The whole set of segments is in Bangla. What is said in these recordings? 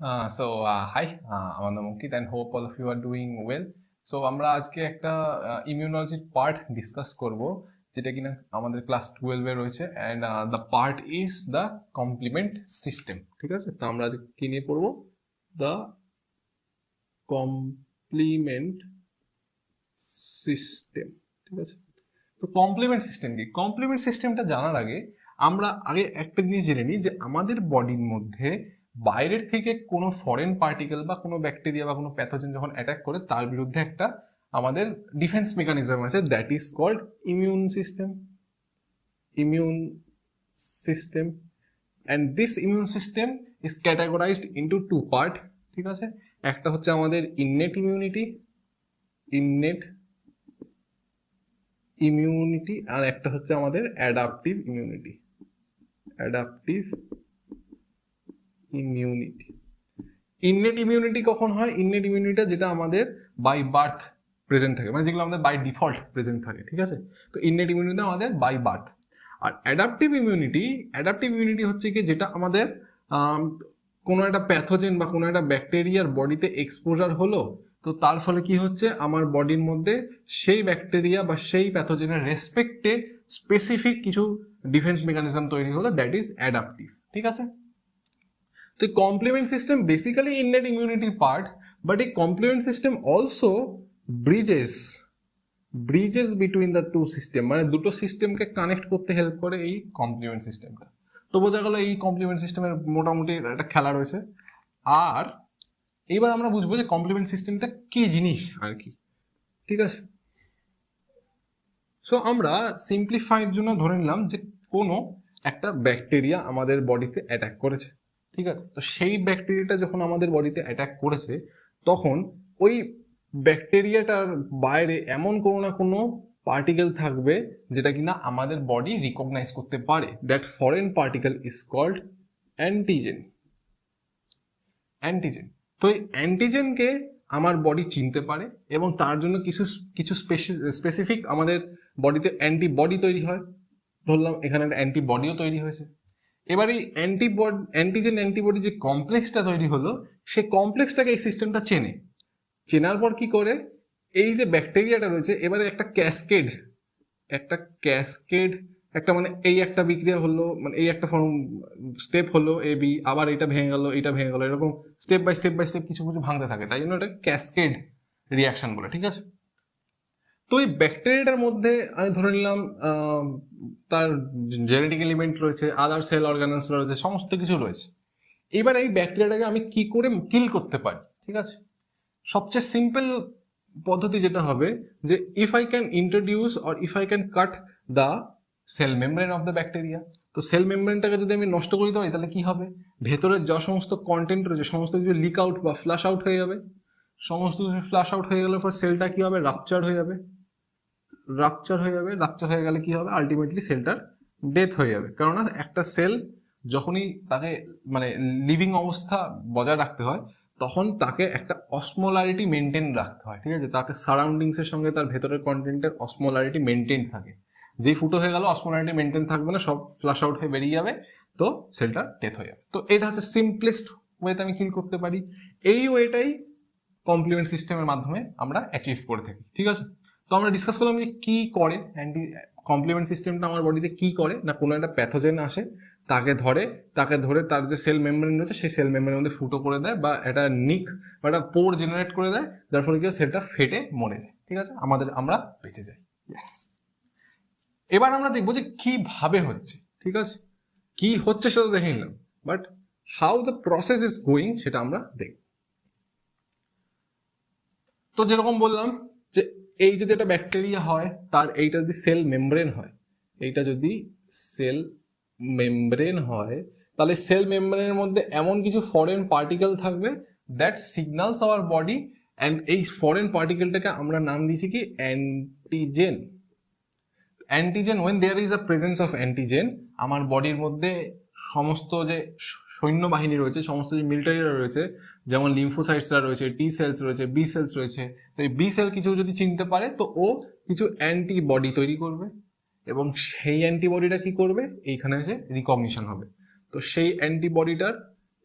Hi, আমার নাম অঙ্কিত and hope all of you are doing well. আমরা আজকে একটা ইমিউনোলজির পার্ট ডিসকাস করব যেটা কিনা আমাদের ক্লাস 12 এ রয়েছে and the part is the complement system. ঠিক আছে, তো আমরা আজকে কি নিয়ে পড়বো? The complement system. ঠিক আছে, তো কমপ্লিমেন্ট সিস্টেম কি? কমপ্লিমেন্ট সিস্টেমটা জানার আগে আমরা আগে একটা জিনিস জেনে নিই যে আমাদের বডির মধ্যে বাইরের থেকে কোনো ফরেন পার্টিকেল বা কোনো ব্যাকটেরিয়া বা কোনো প্যাথোজেন যখন অ্যাটাক করে তার বিরুদ্ধে একটা আমাদের ডিফেন্স মেকানিজম আছে, that is called immune system. Immune system and this immune system is categorised into two part. ঠিক আছে, একটা হচ্ছে আমাদের ইননেট ইমিউনিটি, ইননেট ইমিউনিটি, আর একটা হচ্ছে আমাদের adaptive immunity, adaptive immunity. Innate immunity কখন হয়? ইননেট ইমিউনিটিটা যেটা আমাদের বাই বার্থ প্রেজেন্ট থাকে, মানে যেগুলো আমাদের বাই ডিফল্ট প্রেজেন্ট থাকে। ঠিক আছে, তো ইননেট ইমিউনিটি আমাদের বাই বার্থ। আর অ্যাডাপটিভ ইমিউনিটি, অ্যাডাপটিভ ইমিউনিটি হচ্ছে কি যেটা আমাদের কোনো একটা প্যাথোজেন বা কোনো একটা ব্যাকটেরিয়ার বডিতে এক্সপোজার হলো, তো তার ফলে কি হচ্ছে আমার বডির মধ্যে সেই ব্যাকটেরিয়া বা সেই প্যাথোজেনের রেসপেক্টে স্পেসিফিক কিছু ডিফেন্স মেকানিজম তৈরি হলো, দ্যাট ইজ অ্যাডাপটিভ। ঠিক আছে, তো কমপ্লিমেন্ট সিস্টেম বেসিক্যালি ইননেট ইমিউনিটির পার্ট, বাট এই complement system also bridges between the two system, মানে দুটো সিস্টেমকে কানেক্ট করতে হেল্প করে এই কমপ্লিমেন্ট সিস্টেমটা। তো বোঝা গেল এই কমপ্লিমেন্ট সিস্টেমের মোটামুটি একটা খেলা রয়েছে। আর এইবার আমরা বুঝবো যে কমপ্লিমেন্ট সিস্টেমটা কি জিনিস আর কি। ঠিক আছে, সো আমরা সিম্পলিফাইয়ের জন্য ধরে নিলাম যে কোনো একটা ব্যাকটেরিয়া আমাদের বডিতে অ্যাটাক করেছে। ঠিক আছে, তো সেই ব্যাকটেরিয়াটা যখন আমাদের বডিতে অ্যাটাক করেছে তখন ওই ব্যাকটেরিয়াটার বাইরে এমন কোনো না কোনো পার্টিকেল থাকবে যেটা কিনা আমাদের বডি রিকগনাইজ করতে পারে। That foreign particle is called antigen. Antigen, তো এই অ্যান্টিজেনকে আমার বডি চিনতে পারে এবং তার জন্য কিছু কিছু স্পেসিফিক আমাদের বডিতে অ্যান্টিবডি তৈরি হয়। ধরলাম এখানে একটা অ্যান্টিবডিও তৈরি হয়েছে। এবার এই অ্যান্টিজেন অ্যান্টিবডি যে কমপ্লেক্সটা তৈরি হলো, সেই কমপ্লেক্সটাকে এই সিস্টেমটা চেনে। চেনার পর কি করে, এই যে ব্যাকটেরিয়াটা রয়েছে এবারে একটা ক্যাসকেড, একটা ক্যাসকেড, একটা মানে এই একটা বিক্রিয়া হলো, মানে এই একটা ফর্ম স্টেপ হলো এ বি, আবার এটা ভেঙে গেল, এটা ভেঙে গেল, এরকম step by step by step কিছু কিছু ভাঙতে থাকে, তাই জন্য এটা ক্যাসকেড রিয়াকশন বলে। ঠিক আছে, তো এই ব্যাকটেরিয়াটার মধ্যে আমি ধরে নিলাম তার জেনেটিক এলিমেন্ট রয়েছে, আদার সেল অর্গানেলস রয়েছে, সমস্ত কিছু রয়েছে। এবার এই ব্যাকটেরিয়াটাকে আমি কি করে কিল করতে পারি? ঠিক আছে, সবচেয়ে সিম্পল পদ্ধতি যেটা হবে যে if I can introduce or if I can cut the cell membrane of the bacteria, তো সেল মেমব্রেনটাকে যদি আমি নষ্ট করে দিতে পারি তাহলে কি হবে? ভেতরের যা সমস্ত কন্টেন্ট রয়েছে সমস্ত কিছু লিক আউট বা ফ্লাশ আউট হয়ে যাবে। সমস্ত কিছু ফ্লাশ আউট হয়ে গেলে পর সেলটা কি হবে? রাপচার হয়ে যাবে। রাপচার হয়ে যাবে, রাপচার হয়ে গেলে কি হবে? আলটিমেটলি সেলটার ডেথ হয়ে যাবে। কেননা একটা সেল যখনই তাকে মানে লিভিং অবস্থা বজায় রাখতে হয় তখন তাকে একটা অসমোলারিটি মেনটেন রাখতে হয়। ঠিক আছে, তাকে সারাউন্ডিংসের সঙ্গে তার ভেতরের কন্টেন্টের অসমোলারিটি মেনটেন থাকে। যেই ফুটো হয়ে গেল অসমোলারিটি মেনটেন থাকবে না, সব ফ্লাশ আউট হয়ে বেরিয়ে যাবে, তো সেলটা ডেথ হয়ে যাবে। তো এটা হচ্ছে সিম্পলেস্ট ওয়েতে আমি কিল করতে পারি। এই ওয়েটাই কমপ্লিমেন্ট সিস্টেমের মাধ্যমে আমরা অ্যাচিভ করে থাকি। ঠিক আছে, তো আমরা ডিসকাস করলাম যে কি করে কমপ্লিমেন্ট সিস্টেমটা আমার বডিতে কি করে না, কোনো একটা প্যাথোজেন আসে, তাকে ধরে তার যে সেল মেমব্রেন রয়েছে সেই সেল মেমব্রেনের মধ্যে ফুটো করে দেয় বা একটা নিক বা একটা পোর জেনারেট করে দেয়, যার ফলে কি সেলটা ফেটে মরে যায়। ঠিক আছে, আমরা বেঁচে যাই। ইয়েস, এবার আমরা দেখবো যে কিভাবে হচ্ছে। ঠিক আছে, কি হচ্ছে সেটা দেখে নিলাম, but how the process is going সেটা আমরা দেখব। তো যেরকম বললাম যে এই যদি একটা ব্যাকটেরিয়া হয়, তার এইটা যদি সেল মেমব্রেন হয়, এইটা যদি সেল মেমব্রেন হয়, তাহলে সেল মেমব্রেনের মধ্যে এমন কিছু ফরেন পার্টিকেল থাকবে that signals our body, and এই ফরেন পার্টিকেলটাকে আমরা নাম দিয়েছি কি? Antigen. Antigen, when there is a presence of antigen, আমার বডির মধ্যে সমস্ত যে সৈন্যবাহিনী রয়েছে, সমস্ত যে মিলিটারিরা রয়েছে, যেমন লিম্ফোসাইটসরা রয়েছে, টি সেলস রয়েছে, বি সেলস রয়েছে, তো এই বি সেল কিছু যদি চিনতে পারে তো ও কিছু অ্যান্টিবডি তৈরি করবে, এবং সেই অ্যান্টিবডিটা কি করবে? এইখানে এসে রিকগনিশন হবে। তো সেই অ্যান্টিবডিটার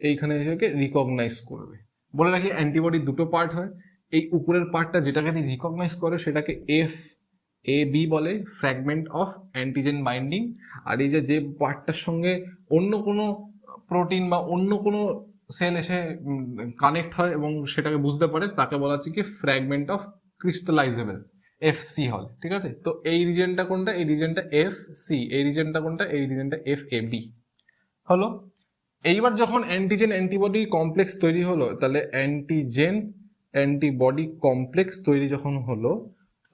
এইখানে এসে রিকগনাইজ করবে। বলে রাখি অ্যান্টিবডির দুটো পার্ট হয়, এই উপরের পার্টটা যেটাকে রিকগনাইজ করে সেটাকে FAB বলে, ফ্র্যাগমেন্ট অফ অ্যান্টিজেন বাইন্ডিং। আর এই যে পার্টটার সঙ্গে অন্য কোনো প্রোটিন বা অন্য কোনো সেল এসে কানেক্ট হয় এবং সেটাকে বুঝতে পারে, তাকে বলা হচ্ছে কি ফ্র্যাগমেন্ট অফ ক্রিস্টালাইজেবল, FC হল। ঠিক আছে, তো এই রিজনটা কোনটা? এই রিজনটা FC। এই রিজনটা কোনটা? এই রিজনটা FAB হলো। এইবার যখন অ্যান্টিজেন অ্যান্টিবডি কমপ্লেক্স তৈরি হলো, তাহলে অ্যান্টিজেন অ্যান্টিবডি কমপ্লেক্স তৈরি যখন হলো,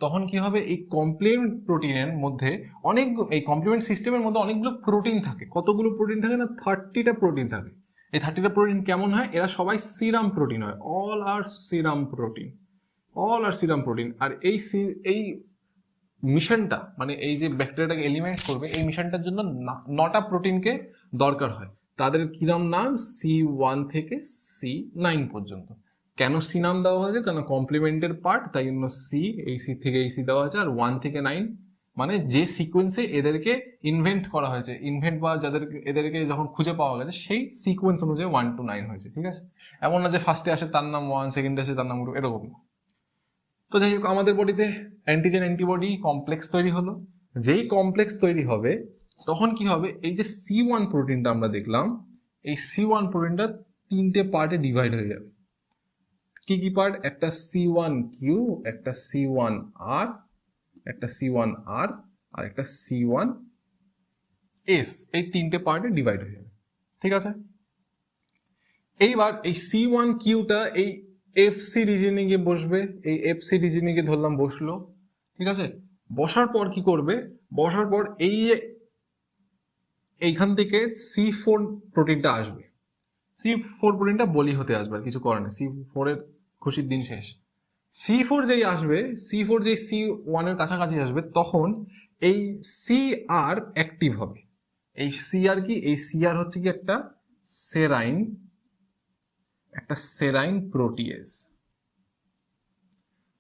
তখন কি হবে? এই কমপ্লিমেন্ট প্রোটিনের মধ্যে এই কমপ্লিমেন্ট সিস্টেমের মধ্যে অনেকগুলো প্রোটিন থাকে। কতগুলো প্রোটিন থাকে না? 30টা প্রোটিন থাকে। এই 30টা প্রোটিন কেমন হয়? এরা সবাই সিরাম প্রোটিন হয়। অল আর সিরাম প্রোটিন, অল আর সিরাম প্রোটিন। আর এই মিশনটা, মানে এই যে ব্যাকটেরিয়াটাকে এলিমিনেট করবে, এই মিশনটার জন্য 9টা প্রোটিনকে দরকার হয়। তাদের কিরম নাম? C1 থেকে C9 পর্যন্ত। কেন সি নাম দেওয়া হয়েছে? কেন কমপ্লিমেন্টের পার্ট, তাই জন্য সি, এই সি থেকে এই সি দেওয়া হয়েছে। আর 1 থেকে 9 মানে যে সিকোয়েন্সে এদেরকে ইনভেন্ট করা হয়েছে, ইনভেন্ট বা এদেরকে যখন খুঁজে পাওয়া গেছে, সেই সিকোয়েন্স অনুযায়ী 1 to 9 হয়েছে। ঠিক আছে, এমন না যে ফার্স্টে আসে তার নাম 1, সেকেন্ডে আসে তার নাম 2, এরকম না। তো যাই হোক, আমাদের বডিতে অ্যান্টিজেন অ্যান্টিবডি কমপ্লেক্স তৈরি হলো। যেই কমপ্লেক্স তৈরি হবে, তখন কি হবে? এই যে C1 প্রোটিনটা আমরা দেখলাম, এই C1 প্রোটিনটা 3টে পার্টে ডিভাইড হয়ে যাবে। কি কি পার্ট? একটা C1Q, একটা C1R, একটা C1R, আর একটা C1S। এই 3টে পার্টে ডিভাইড হয়ে যাবে। ঠিক আছে, এইবার এই C1Qটা এই FC রিজনে গিয়ে বসবে। এই FC রিজনে গিয়ে ধরলাম বসলো। ঠিক আছে, বসার পর কি করবে? বসার পর এইখান থেকে C4 প্রোটিনটা আসবে। C4 প্রোটিনটা বলি হতে আসবে, আর কিছু করে না। C4 এর খুশির দিন শেষ। C4 যেই আসবে, C4 যেই C1 এর কাছাকাছি আসবে, তখন এই CR অ্যাক্টিভ হবে। এই CR কি? এই CR হচ্ছে কি একটা সেরাইন প্রোটিয়েজ।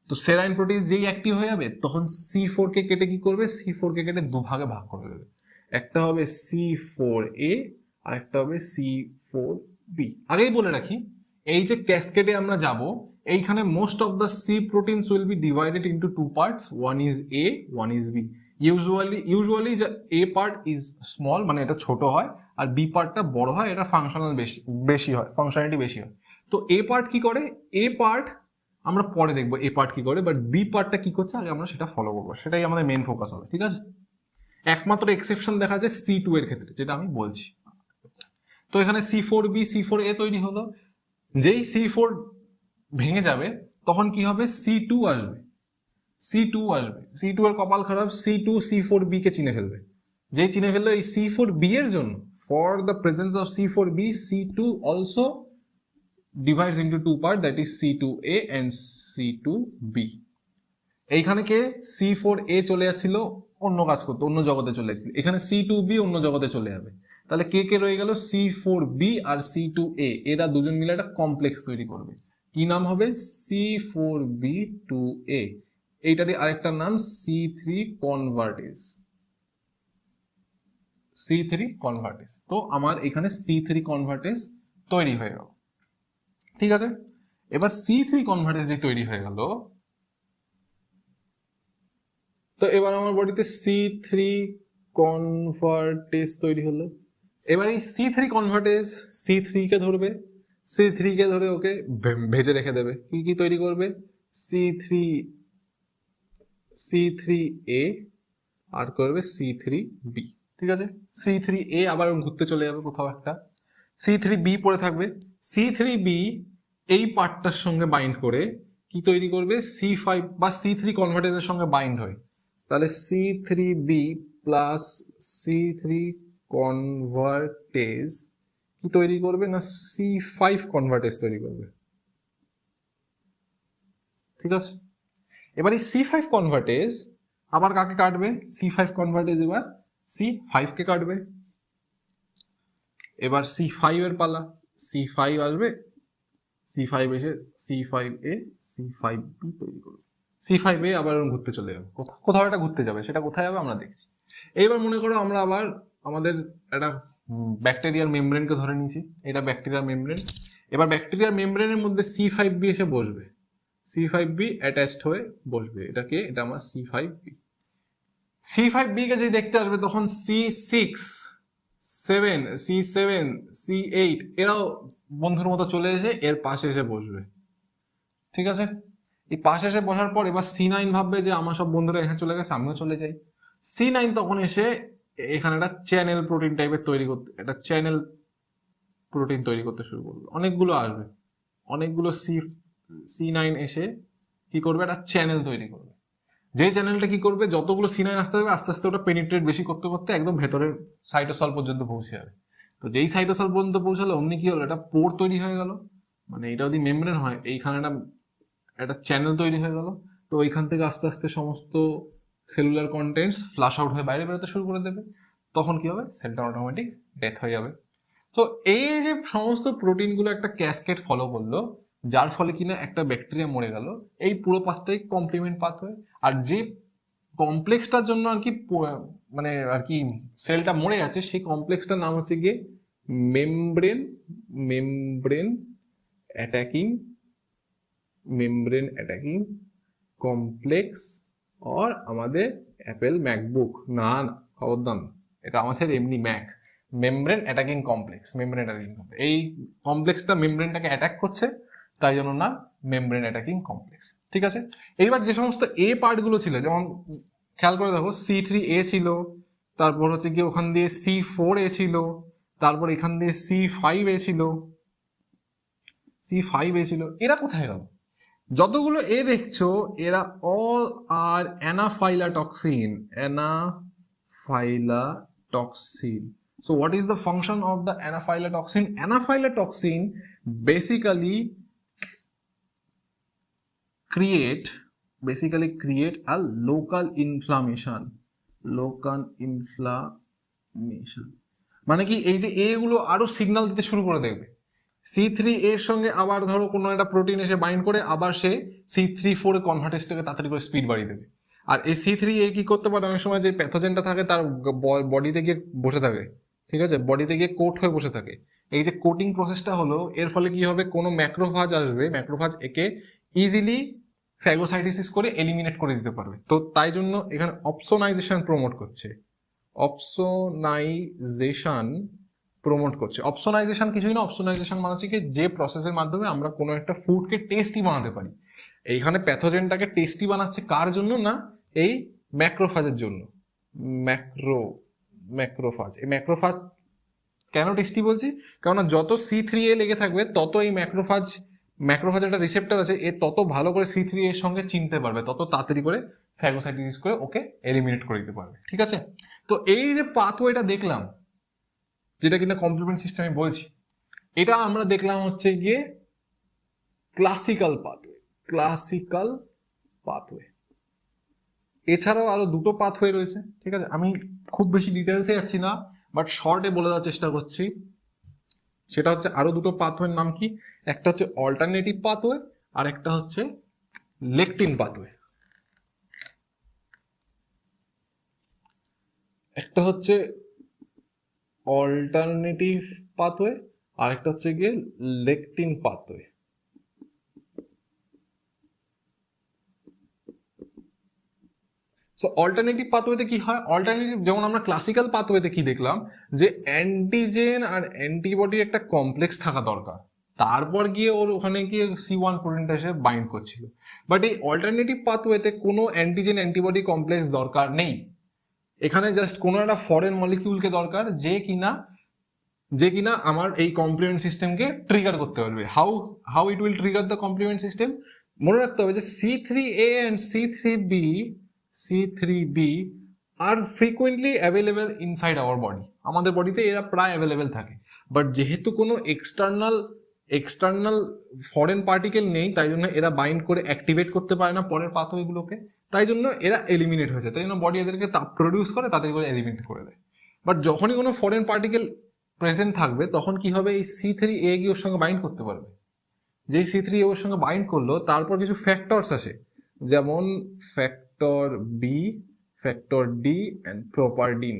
তো সেরাইন প্রোটিয়েজ যেই অ্যাক্টিভ হয়ে যাবে, তখন C4 কে কেটে কি করবে? C4 কে কেটে দুভাগে ভাগ করে দেবে। একটা হবে C4A আর একটা হবে C4B। আগেই বলে রাখি, এই যে ক্যাসকেডে আমরা যাব, এইখানে most of the C proteins will be divided into two parts, one is A, one is B। Usually যে A পার্ট ইজ স্মল, মানে এটা ছোট হয়, আর B পার্টটা বড় হয়, এটা ফাংশনাল বেশি হয়, ফাংশনালিটি বেশি হয়। তো A পার্ট কি করে? A পার্ট আমরা পরে দেখবো A পার্ট কি করে, বাট B পার্টটা কি করছে আগে আমরা সেটা ফলো করবো, সেটাই আমাদের মেন ফোকাস হবে। ঠিক আছে, একমাত্র এক্সেপশন দেখা যায় C2 এর ক্ষেত্রে, যেটা আমি বলছি। তো এখানে C4B C4A তৈরি হলো। যেই C4 ভেঙে যাবে, তখন কি হবে? C2 আসবে। C2 এর কপাল খারাপ, C2 C4B কে চিনে ফেলবে। যেই চিনে ফেললো, এই C4B এর জন্য, for the presence of C4B, C2 also divides into two parts, that is C2A and C2B. এইখানে কে? C4A চলে যাচ্ছিল অন্য কাজ করতে, অন্য জগতে চলে যাচ্ছিল। এখানে C2B অন্য জগতে চলে যাবে। তাহলে কে কে রয়ে গেল? C4B আর C2A। এরা দুজন মিলে একটা কমপ্লেক্স তৈরি করবে। কি নাম হবে? C4B2A। এইটারই আরেকটা নাম C3 কনভার্টেজ। C3 convertase. তো আমার এখানে C3 কনভার্টেজ তৈরি হয়ে গেল। ঠিক আছে, এবার C3 কনভার্টেজ যে তৈরি হয়ে গেল, তো এবার আমার বডিতে C3 কনভার্টেজ তৈরি হলো। এবার এই C3 কনভার্টেজ C3 কে ধরবে, C3 কে ধরে ওকে ভেজে রেখে দেবে। কি কি তৈরি করবে? C3A আর করবে C3B। ঠিক আছে, C3A আবার ঘুরতে চলে যাবে কোথাও একটা, C3B পড়ে থাকবে। C3B এই পার্টটার সঙ্গে বাইন্ড করে কি তৈরি করবে? C5 বা C3 কনভার্টেজের সঙ্গে বাইন্ড হয়। তাহলে C3B প্লাস C3 কনভার্টেজ কি তৈরি করবে? না C5 কনভার্টেজ তৈরি করবে। ঠিক আছে, এবার এই C5 কনভার্টেজ আবার কাকে কাটবে? C5 কনভার্টেজ এবার C5 কে কাটবে। এবার C5 এর পালা, C5 আসবে, C5 এসে C5A C5B তৈরি করবে। C5A আবার ঘুরতে চলে যাবে, কোথাও একটা ঘুরতে যাবে, সেটা কোথায় যাবে আমরা দেখছি। এইবার মনে করো আমরা আবার আমাদের একটা ব্যাকটেরিয়ার মেমব্রেনকে ধরে নিয়েছি, এটা ব্যাকটেরিয়ার মেমব্রেন। এবার ব্যাকটেরিয়ার মেমব্রেনের মধ্যে C5b এসে বসবে, C5b অ্যাটাচড হয়ে বসবে, এটাকে এটা আমার C5b। C5b কে যদি দেখতে আসবে তখন C6 7 C7 C8 এরাও বন্ধুর মতো চলে এসে এর পাশে এসে বসবে, ঠিক আছে। এই পাশে এসে বসার পর এবার C9 ভাববে যে আমার সব বন্ধুরা এখানে চলে গেছে, আমিও চলে যাই। C9 তখন এসে এখানে একটা চ্যানেল প্রোটিন টাইপের তৈরি করতে, একটা চ্যানেল প্রোটিন তৈরি করতে শুরু করবে, অনেকগুলো আসবে, অনেকগুলো C9 এসে কি করবে, একটা চ্যানেল তৈরি করবে। যেই চ্যানেলটা কি করবে, যতগুলো C9 আসতে হবে আস্তে আস্তে ওটা পেনিট্রেট বেশি করতে করতে একদম ভেতরের সাইটোসল পর্যন্ত পৌঁছে যাবে। তো যেই সাইটোসল পর্যন্ত পৌঁছালো অমনি কি হলো, একটা পোর তৈরি হয়ে গেল, মানে এটা যদি মেমব্রেন হয় এইখানে একটা চ্যানেল তৈরি হয়ে গেল। তো ওইখান থেকে আস্তে আস্তে সমস্ত সেলুলার কন্টেন্টস ফ্লাশ আউট হয়ে বাইরে বেরোতে শুরু করে দেবে। তখন কি হবে, সেলটা অটোমেটিক ডেথ হয়ে যাবে। তো এই যে সমস্ত প্রোটিনগুলো একটা ক্যাসকেড ফলো করলো, যার ফলে কিনা একটা ব্যাকটেরিয়া মরে গেল, এই পুরো পাথটাই কমপ্লিমেন্ট পাথওয়ে। আর যে কমপ্লেক্সটার জন্য আর কি মানে আর কি সেলটা মরে গেছে, সেই কমপ্লেক্সটার নাম হচ্ছে গিয়ে membrane membrane attacking membrane attacking complex. আর আমাদের অ্যাপেল ম্যাকবুক না না খবরদার না, এটা আমাদের এমনি Mac, membrane attacking complex, membrane attacking complex. এই কমপ্লেক্সটা মেমব্রেনটাকে অ্যাটাক করছে, তাই জন্য না মেমব্রেন অ্যাটাকিং কমপ্লেক্স, ঠিক আছে। এইবার যে সমস্ত এ পার্টগুলো ছিল, যেমন খেয়াল করে দেখো C3A ছিল, তারপর হচ্ছে কি ওখান দিয়ে C4A ছিল, তারপর এখান দিয়ে C5A ছিল, C5A ছিল, এরা কোথায় গেল? যতগুলো এ দেখছো এরা all are anaphylatoxin, anaphylatoxin. So what is the function of the anaphylatoxin? Anaphylatoxin basically create a local inflammation. মানে কি, এই যে এ গুলো আরো সিগন্যাল দিতে শুরু করে দেবে। C3 এর সঙ্গে আবার ধরো কোনো একটা প্রোটিন এসে বাইন্ড করে আবার সে C3-4 কনভার্টেজটাকে তাড়াতাড়ি করে স্পিড বাড়িয়ে দেবে। আর এই C3A কি করতে পারে, অনেক সময় যে প্যাথোজেনটা থাকে তার বডিতে গিয়ে বসে থাকে, ঠিক আছে, বডিতে গিয়ে কোট হয়ে বসে থাকে। এই যে কোটিং প্রসেসটা হলো, এর ফলে কি হবে, কোনো ম্যাক্রোফাজ আসবে, ম্যাক্রোফাজ একে ইজিলি ফ্যাগোসাইটোসিস করে এলিমিনেট করে দিতে পারবে। তো তাই জন্য এখানে অপসোনাইজেশন প্রমোট করছে, অপসোনাইজেশন কিছুই না, অপসোনাইজেশন মানে হচ্ছে কি যে প্রসেসের মাধ্যমে আমরা কোনো একটা ফুডকে টেস্টি বানাতে পারি। এইখানে প্যাথোজেনটাকে টেস্টি বানাচ্ছে কার জন্য না, এই ম্যাক্রোফাজের জন্য। ম্যাক্রোফাজ, এই ম্যাক্রোফাজ কেন টেস্টি বলছি, কেননা যত C3A লেগে থাকবে তত এই ম্যাক্রোফাজ একটা রিসেপ্টর আছে, এ তত ভালো করে C3A এর সঙ্গে চিনতে পারবে, তত তাড়াতাড়ি করে ফ্যাগোসাইটোসিস করে ওকে এলিমিনেট করে দিতে পারবে, ঠিক আছে। তো এই যে পাথওয়েটা দেখলাম, যেটা কিনা কমপ্লিমেন্ট সিস্টেমে বলছি, এটা আমরা দেখলাম হচ্ছে গিয়ে ক্লাসিক্যাল পাথওয়ে। এছাড়াও আরো দুটো পাথওয়ে রয়েছে, ঠিক আছে, আমি খুব বেশি ডিটেলসে যাচ্ছি না, বাট শর্টে বলে দেওয়ার চেষ্টা করছি। সেটা হচ্ছে আরো দুটো পাথওয়ের নাম কি, একটা হচ্ছে অল্টারনেটিভ পাথওয়ে আর একটা হচ্ছে লেকটিন পাথওয়ে। একটা হচ্ছে অল্টারনেটিভ পাথওয়ে আর একটা হচ্ছে গিয়ে লেকটিন পাথওয়ে। সো অল্টারনেটিভ পাথওয়েতে কি হয়, অল্টারনেটিভ যেমন আমরা ক্লাসিক্যাল পাথওয়েতে কি দেখলাম, যে অ্যান্টিজেন আর অ্যান্টিবডির একটা কমপ্লেক্স থাকা দরকার, তারপর গিয়ে ওর ওখানে গিয়ে C1 প্রোটিনটা এসে বাইন্ড করছিল। বাট এই অল্টারনেটিভ পাথওয়েতে কোনো অ্যান্টিজেন অ্যান্টিবডি কমপ্লেক্স দরকার নেই, এখানে জাস্ট কোনো একটা ফরেন মলিকিউলকে দরকার যে কিনা আমার এই কমপ্লিমেন্ট সিস্টেমকে ট্রিগার করতে পারবে। How it will trigger the complement system, মনে রাখতে হবে যে C3A and C3b আর frequently available inside our body, আমাদের বডিতে এরা প্রায় অ্যাভেলেবেল থাকে। বাট যেহেতু কোনো এক্সটার্নাল ফরেন পার্টিকেল নেই, তাই জন্য এরা বাইন্ড করে অ্যাক্টিভেট করতে পারে না পরের পাথওয়েগুলোকে, তাই জন্য এরা এলিমিনেট হয়ে যায়, তাই জন্য বডি এদেরকে তাপ প্রডিউস করে তাদের করে এলিমিনেট করে দেয়। বাট যখনই কোনো ফরেন পার্টিকেল প্রেজেন্ট থাকবে তখন কি হবে, এই C3A গিয়ে ওর সঙ্গে বাইন্ড করতে পারবে। যেই C3A ওর সঙ্গে বাইন্ড করলো, তারপর কিছু ফ্যাক্টরস আসে, যেমন factor B, factor D and properdin.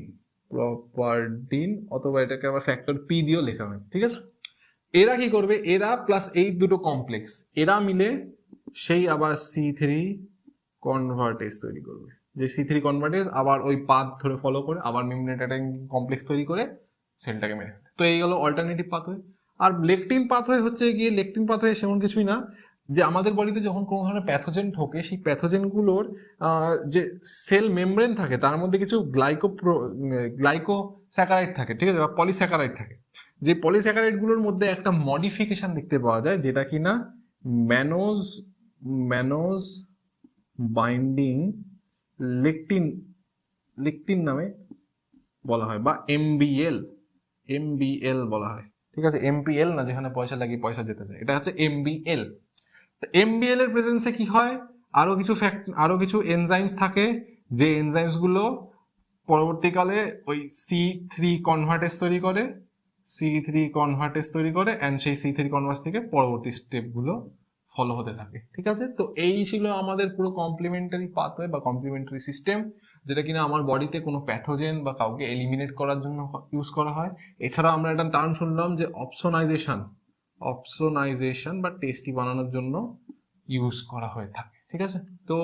Properdin, অথবা এটাকে আবার ফ্যাক্টর পি দিয়েও লেখা হয়, ঠিক আছে। এরা কি করবে, এরা প্লাস এই দুটো কমপ্লেক্স এরা মিলে সেই আবার C3 কনভার্টেজ তৈরি করবে, যে C3 কনভার্টেজ আবার ওই পাথ ধরে ফলো করে আবার মেমব্রেন কমপ্লেক্স তৈরি করে সেলটাকে মেরে ফেলে। তো এই হলো অল্টারনেটিভ পাথওয়ে। আর লেকটিন পাথওয়ে হচ্ছে গিয়ে, লেকটিন পাথওয়ে সেমন কিছুই না, যে আমাদের বডিতে যখন কোনো ধরনের প্যাথোজেন ঢোকে, সেই প্যাথোজেনগুলোর যে সেল মেমব্রেন থাকে তার মধ্যে কিছু গ্লাইকোস্যাকারাইড থাকে, ঠিক আছে, বা পলিস্যাকারাইড থাকে। যে পলিস্যাকারাইডগুলোর মধ্যে একটা মডিফিকেশন দেখতে পাওয়া যায়, যেটা কিনা ম্যানোজ বাইন্ডিং লেকটিন নামে বলা হয়, বা এমবিএল বলা হয়, ঠিক আছে। এমপিএল না, যেখানে পয়সা লাগিয়ে পয়সা যেতে যায়, এটা হচ্ছে এমবিএল। এমবিএল এর প্রেজেন্সে কি হয়, আরো কিছু এনজাইমস থাকে, যে এনজাইমস গুলো পরবর্তীকালে ওই C3 কনভার্টেজ তৈরি করে অ্যান্ড সেই C3 কনভার্টেজ থেকে পরবর্তী স্টেপগুলো ফলো হতে থাকে, ঠিক আছে। তো এই ছিল আমাদের পুরো কমপ্লিমেন্টারি পাথওয়ে বা কমপ্লিমেন্টারি সিস্টেম, যেটা কিনা আমার বডিতে কোনো প্যাথোজেন বা কাউকে এলিমিনেট করার জন্য ইউজ করা হয়। এছাড়া আমরা একটা টার্ম শুনলাম যে অপসোনাইজেশন বা টেস্টি বানানোর জন্য ইউজ করা হয়ে থাকে, ঠিক আছে। তো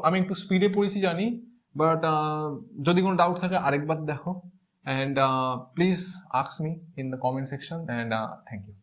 আমি একটু স্পিডে পড়েছি জানি, বাট যদি কোনো ডাউট থাকে আরেকবার দেখো, and please ask me in the comment section, and thank you.